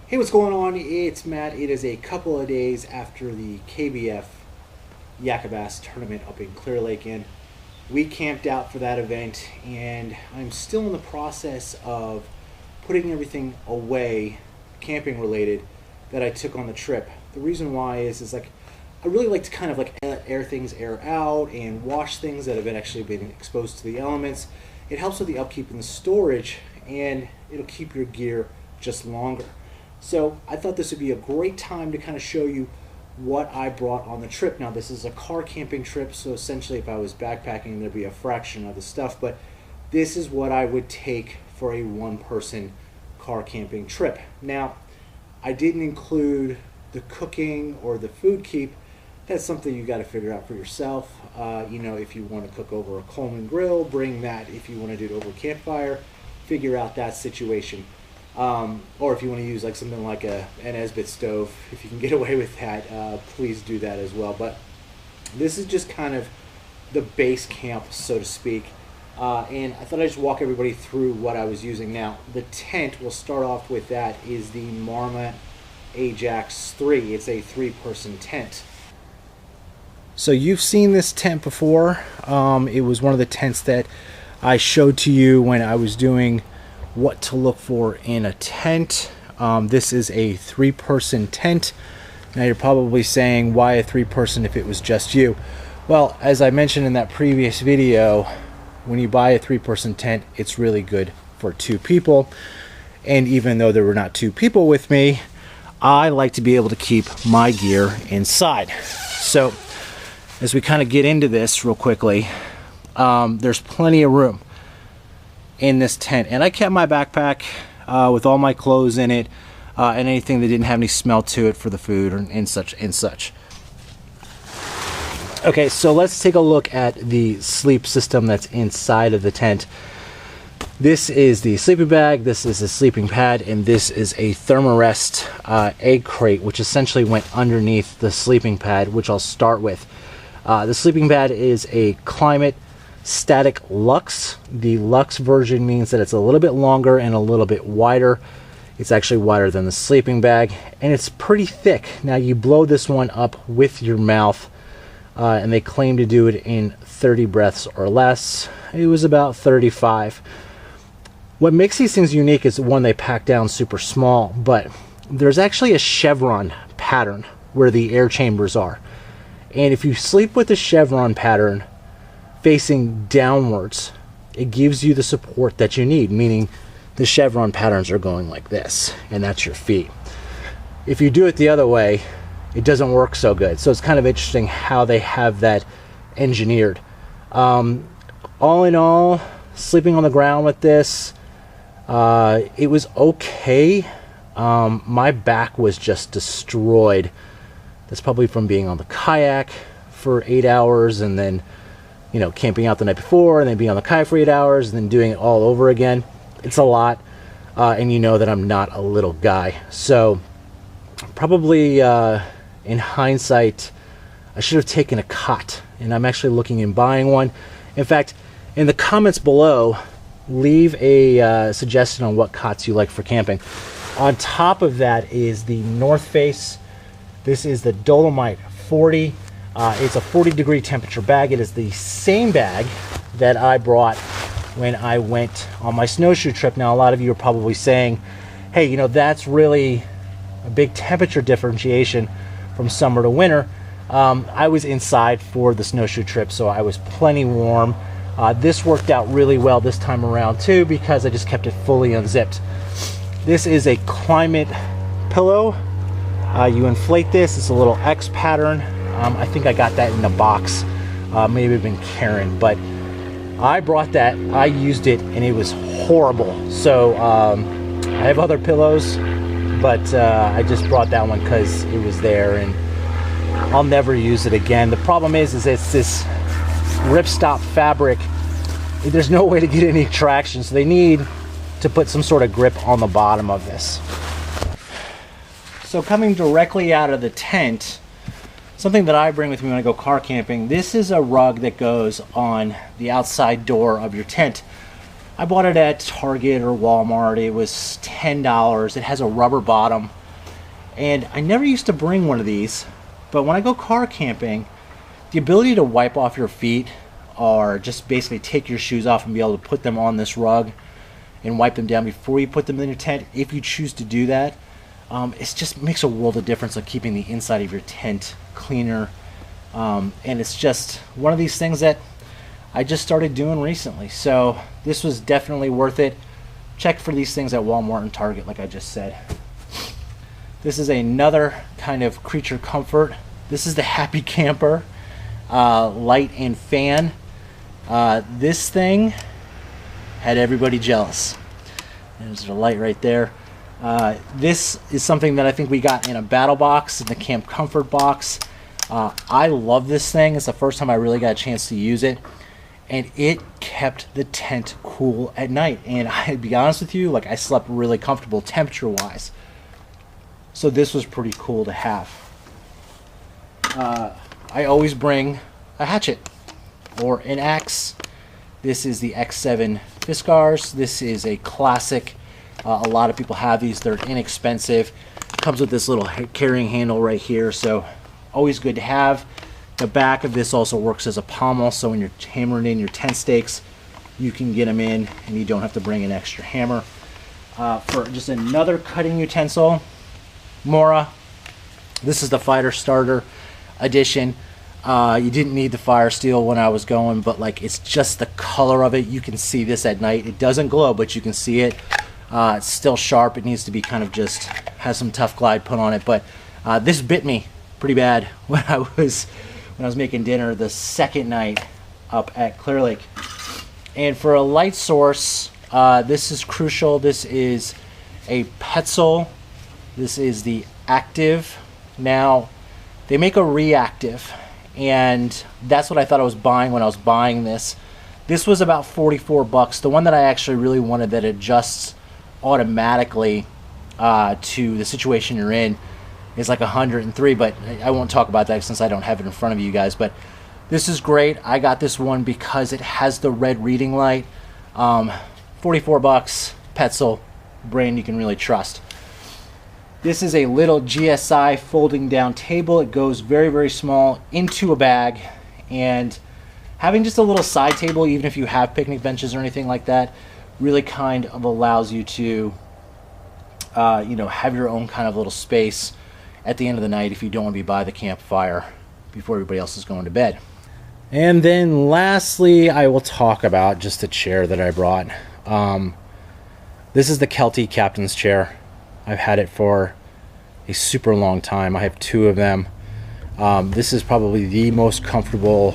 Hey, what's going on? It's Matt. It is a couple of days after the KBF Yakabass tournament up in Clear Lake, and we camped out for that event, and I'm still in the process of putting everything away, camping related, that I took on the trip. The reason why is like I really like to kind of like air things air out and wash things that have actually been exposed to the elements. It helps with the upkeep and the storage, and it'll keep your gear just longer. So I thought this would be a great time to kind of show you what I brought on the trip. Now, this is a car camping trip, so essentially if I was backpacking, there'd be a fraction of the stuff, but this is what I would take for a one-person car camping trip. Now, I didn't include the cooking or the food keep. That's something you got to figure out for yourself. If you want to cook over a Coleman grill, bring that. If you want to do it over a campfire, figure out that situation. Or if you want to use like something like an Esbit stove, if you can get away with that, please do that as well. But this is just kind of the base camp, so to speak. And I thought I'd just walk everybody through what I was using. Now, the tent, we'll start off with that, is the Marmot Ajax 3. It's a 3-person tent. So you've seen this tent before. It was one of the tents that I showed to you when I was doing what to look for in a tent. This is a 3-person tent. Now you're probably saying, why a 3-person if it was just you? Well, as I mentioned in that previous video, when you buy a 3-person tent, it's really good for 2 people. And even though there were not 2 people with me, I like to be able to keep my gear inside. So as we kind of get into this real quickly, there's plenty of room in this tent, and I kept my backpack with all my clothes in it, and anything that didn't have any smell to it for the food and such. Okay, so let's take a look at the sleep system that's inside of the tent. This is the sleeping bag, this is a sleeping pad, and this is a Thermarest egg crate, which essentially went underneath the sleeping pad, which I'll start with. The sleeping pad is a Klymit static Luxe. The Luxe version means that it's a little bit longer and a little bit wider. It's actually wider than the sleeping bag, and it's pretty thick. Now you blow this one up with your mouth, and they claim to do it in 30 breaths or less. It was about 35. What makes these things unique is, one, they pack down super small, but there's actually a chevron pattern where the air chambers are. And if you sleep with the chevron pattern facing downwards, it gives you the support that you need, meaning the chevron patterns are going like this, and that's your feet. If you do it the other way, it doesn't work so good. So it's kind of interesting how they have that engineered. All in all, sleeping on the ground with this, it was okay. My back was just destroyed. That's probably from being on the kayak for 8 hours, and then camping out the night before, and then being on the kayak for 8 hours, and then doing it all over again. It's a lot, and you know that I'm not a little guy. So probably in hindsight, I should have taken a cot, and I'm actually looking in buying one. In fact, in the comments below, leave a suggestion on what cots you like for camping. On top of that is the North Face. This is the Dolomite 40. It's a 40-degree temperature bag. It is the same bag that I brought when I went on my snowshoe trip. Now, a lot of you are probably saying, hey, that's really a big temperature differentiation from summer to winter. I was inside for the snowshoe trip, so I was plenty warm. This worked out really well this time around too, because I just kept it fully unzipped. This is a Klymit pillow. You inflate this. It's a little X pattern. I think I got that in a box, maybe been Karen, but I brought that, I used it, and it was horrible. So I have other pillows, but I just brought that one because it was there, and I'll never use it again. The problem is it's this ripstop fabric. There's no way to get any traction, so they need to put some sort of grip on the bottom of this. So coming directly out of the tent, something that I bring with me when I go car camping, this is a rug that goes on the outside door of your tent. I bought it at Target or Walmart. It was $10. It has a rubber bottom. And I never used to bring one of these, but when I go car camping, the ability to wipe off your feet, or just basically take your shoes off and be able to put them on this rug and wipe them down before you put them in your tent, if you choose to do that, it just makes a world of difference of keeping the inside of your tent cleaner. And it's just one of these things that I just started doing recently. So this was definitely worth it. Check for these things at Walmart and Target, like I just said. This is another kind of creature comfort. This is the Happy Camper light and fan. This thing had everybody jealous. There's the light right there. This is something that I think we got in a battle box, in the Camp Comfort box. I love this thing. It's the first time I really got a chance to use it, and it kept the tent cool at night. And I'd be honest with you, like, I slept really comfortable temperature wise. So this was pretty cool to have. I always bring a hatchet or an axe. This is the X7 Fiskars. This is a classic. A lot of people have these. They're inexpensive. Comes with this little carrying handle right here, so always good to have. The back of this also works as a pommel, so when you're hammering in your tent stakes, you can get them in and you don't have to bring an extra hammer. For just another cutting utensil, Mora. This is the Fighter Starter Edition. You didn't need the fire steel when I was going, but like, it's just the color of it. You can see this at night. It doesn't glow, but you can see it. It's still sharp. It needs to be kind of just, has some tough glide put on it, but this bit me pretty bad when I was making dinner the second night up at Clear Lake. And for a light source, this is crucial. This is a Petzl. This is the active. Now they make a reactive, and that's what I thought I was buying when I was buying this. This was about 44 bucks. The one that I actually really wanted that adjusts automatically to the situation you're in is like 103, but I won't talk about that since I don't have it in front of you guys. But this is great. I got this one because it has the red reading light. 44 bucks, Petzl, brand you can really trust. This is a little GSI folding down table. It goes very, very small into a bag, and having just a little side table, even if you have picnic benches or anything like that, really kind of allows you to you know, have your own kind of little space at the end of the night if you don't want to be by the campfire before everybody else is going to bed. And then lastly, I will talk about just the chair that I brought. This is the Kelty captain's chair. I've had it for a super long time. I have two of them. This is probably the most comfortable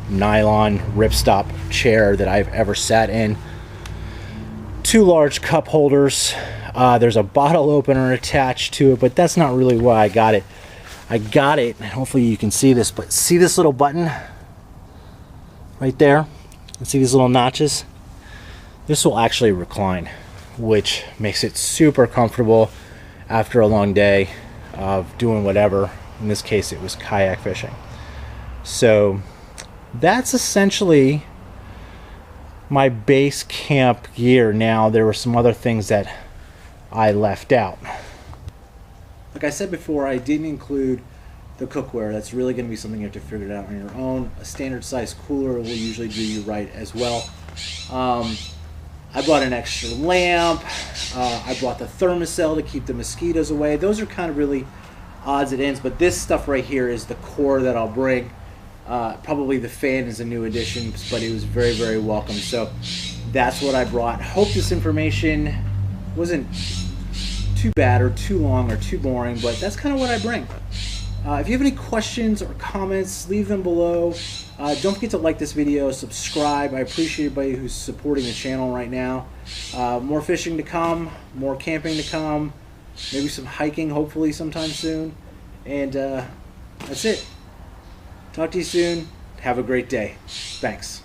nylon ripstop chair that I've ever sat in. Two large cup holders. There's a bottle opener attached to it, but that's not really why I got it. I got it, and hopefully you can see this, but see this little button right there? And see these little notches? This will actually recline, which makes it super comfortable after a long day of doing whatever. In this case, it was kayak fishing. So that's essentially my base camp gear. Now, there were some other things that I left out. Like I said before, I didn't include the cookware. That's really going to be something you have to figure it out on your own. A standard size cooler will usually do you right as well. I brought an extra lamp. I brought the thermocell to keep the mosquitoes away. Those are kind of really odds and ends, but this stuff right here is the core that I'll bring. Probably the fan is a new addition, but it was very, very welcome. So that's what I brought. Hope this information wasn't too bad or too long or too boring, but that's kind of what I bring. If you have any questions or comments, leave them below. Don't forget to like this video, subscribe. I appreciate everybody who's supporting the channel right now. More fishing to come, more camping to come, maybe some hiking hopefully sometime soon. And that's it. Talk to you soon. Have a great day. Thanks.